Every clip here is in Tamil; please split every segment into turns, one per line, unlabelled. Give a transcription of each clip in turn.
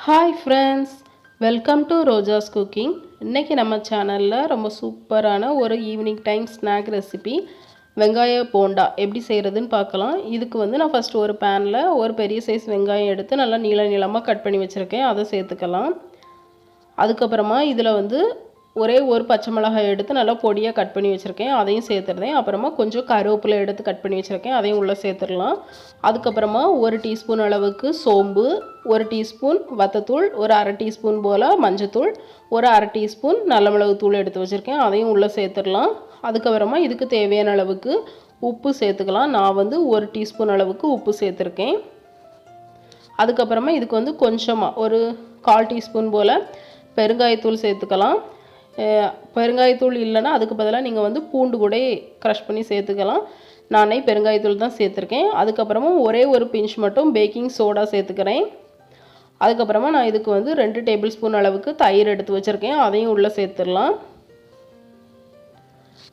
Hi friends, welcome to Rojas cooking. இன்னைக்கு நம்ம சேனல்ல ரொம்ப சூப்பரான ஒரு ஈவினிங் டைம் ஸ்நாக் ரெசிபி வெங்காய போண்டா எப்படி செய்யறதுன்னு பார்க்கலாம். இதுக்கு வந்து நான் ஃபர்ஸ்ட் ஒரு panல ஒரு பெரிய சைஸ் வெங்காயம் எடுத்து நல்லா நீளமா கட் பண்ணி வச்சிருக்கேன். அதை சேர்த்துக்கலாம். அதுக்கு அப்புறமா இதுல வந்து ஒரே ஒரு பச்சை மிளகாய் எடுத்து நல்லா பொடியா கட் பண்ணி வச்சிருக்கேன். அதையும் சேர்த்துறேன். அப்புறமா கொஞ்சம் கருவேப்பிலை எடுத்து கட் பண்ணி வச்சிருக்கேன். அதையும் உள்ள சேர்த்துறலாம். அதுக்கு அப்புறமா 1 டீஸ்பூன் அளவுக்கு சோம்பு, 1 டீஸ்பூன் வத்தத்தூள், ஒரு 1/2 டீஸ்பூன் போல மஞ்சள்தூள், ஒரு 1/2 டீஸ்பூன் நல்ல மிளகு தூள் எடுத்து வச்சிருக்கேன். அதையும் உள்ள சேர்த்துறலாம். அதுக்கு அப்புறமா இதுக்கு தேவையான அளவுக்கு உப்பு சேர்த்துக்கலாம். நான் வந்து 1 டீஸ்பூன் அளவுக்கு உப்பு சேர்த்துருக்கேன். அதுக்கு அப்புறமா இதுக்கு வந்து கொஞ்சமா ஒரு 1/4 டீஸ்பூன் போல பெருங்காயத்தூள் சேர்த்துக்கலாம். பெருங்காயத்தூள் இல்லைன்னா அதுக்கு பதிலாக நீங்கள் வந்து பூண்டு கூட க்ரஷ் பண்ணி சேர்த்துக்கலாம். நானே பெருங்காயத்தூள் தான் சேர்த்துருக்கேன். அதுக்கப்புறமா ஒரே ஒரு பிஞ்ச் மட்டும் பேக்கிங் சோடா சேர்த்துக்கிறேன். அதுக்கப்புறமா நான் இதுக்கு வந்து 2 டேபிள் ஸ்பூன் அளவுக்கு தயிர் எடுத்து வச்சுருக்கேன். அதையும் உள்ளே சேர்த்துடலாம்.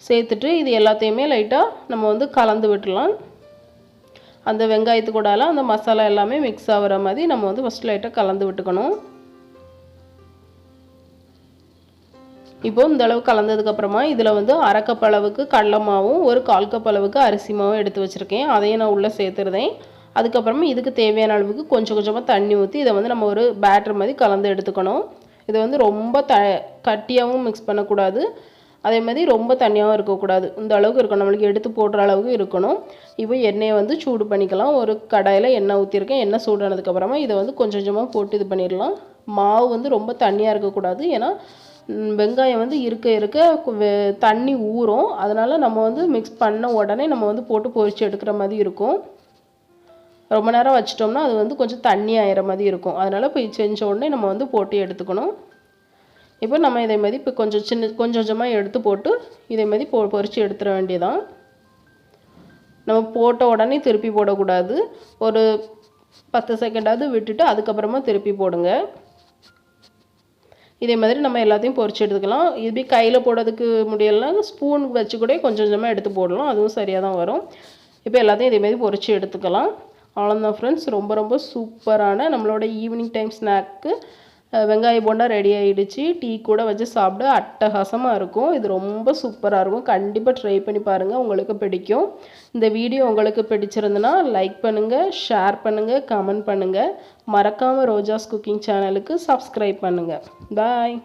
சேர்த்துட்டு இது எல்லாத்தையுமே லைட்டாக நம்ம வந்து கலந்து விட்டுடலாம். அந்த வெங்காயத்து கூடலாம் அந்த மசாலா எல்லாமே மிக்ஸ் ஆகிற மாதிரி நம்ம வந்து ஃபஸ்ட் லைட்டாக கலந்து விட்டுக்கணும். இப்போ இந்த அளவு கலந்ததுக்கப்புறமா இதில் வந்து 1/2 கப் அளவுக்கு கடலை மாவும் ஒரு 1/4 கப் அளவுக்கு அரிசி மாவும் எடுத்து வச்சுருக்கேன். அதையும் நான் உள்ளே சேர்த்துருந்தேன். அதுக்கப்புறமா இதுக்கு தேவையான அளவுக்கு கொஞ்சமாக தண்ணி ஊற்றி இதை வந்து நம்ம ஒரு பேட்டர் மாதிரி கலந்து எடுத்துக்கணும். இதை வந்து ரொம்ப கட்டியாகவும் மிக்ஸ் பண்ணக்கூடாது, அதே மாதிரி ரொம்ப தண்ணியாகவும் இருக்கக்கூடாது. இந்த அளவுக்கு இருக்கணும், நம்மளுக்கு எடுத்து போடுற அளவுக்கு இருக்கணும். இப்போ எண்ணெயை வந்து சூடு பண்ணிக்கலாம். ஒரு கடாயில் எண்ணெய் ஊற்றிருக்கேன். எண்ணெய் சூடானதுக்கப்புறமா இதை வந்து கொஞ்சமாக போட்டு இது பண்ணிடலாம். மாவு வந்து ரொம்ப தண்ணியாக இருக்கக்கூடாது, ஏன்னா வெங்காயம் வந்து இருக்க தண்ணி ஊறும். அதனால் நம்ம வந்து மிக்ஸ் பண்ண உடனே நம்ம வந்து போட்டு பொரிச்சு எடுக்கிற மாதிரி இருக்கும். ரொம்ப நேரம் வச்சிட்டோம்னா அது வந்து கொஞ்சம் தண்ணி ஆகிற மாதிரி இருக்கும். அதனால் இப்போ செஞ்ச உடனே நம்ம வந்து போட்டு எடுத்துக்கணும். இப்போ நம்ம இதே மாதிரி இப்போ கொஞ்சமாக எடுத்து போட்டு இதே மாதிரி பொரிச்சு எடுத்துட வேண்டியதான். நம்ம போட்ட உடனே திருப்பி போடக்கூடாது. ஒரு 10 செகண்டாவது விட்டுட்டு அதுக்கப்புறமா திருப்பி போடுங்க. இதே மாதிரி நம்ம எல்லாத்தையும் பொரிச்சு எடுத்துக்கலாம். இப்படி கையில் போடுறதுக்கு முடியலைன்னா ஸ்பூன் வச்சு கூட கொஞ்சமாக எடுத்து போடலாம், அதுவும் சரியாக தான் வரும். இப்போ எல்லாத்தையும் இதே மாதிரி பொரிச்சு எடுத்துக்கலாம். அவ்வளோதான் ஃப்ரெண்ட்ஸ், ரொம்ப சூப்பரான நம்மளோட ஈவினிங் டைம் ஸ்நாக்கு வெங்காய போண்டா ரெடி ஆகிடுச்சு. டீ கூட வச்சு சாப்பிட அட்டகாசமாக இருக்கும். இது ரொம்ப சூப்பராக இருக்கும். கண்டிப்பாக ட்ரை பண்ணி பாருங்கள், உங்களுக்கு பிடிக்கும். இந்த வீடியோ உங்களுக்கு பிடிச்சிருந்துன்னா லைக் பண்ணுங்கள், ஷேர் பண்ணுங்கள், கமெண்ட் பண்ணுங்கள். மறக்காமல் ரோஜாஸ் குக்கிங் சேனலுக்கு சப்ஸ்கிரைப் பண்ணுங்கள். பாய்.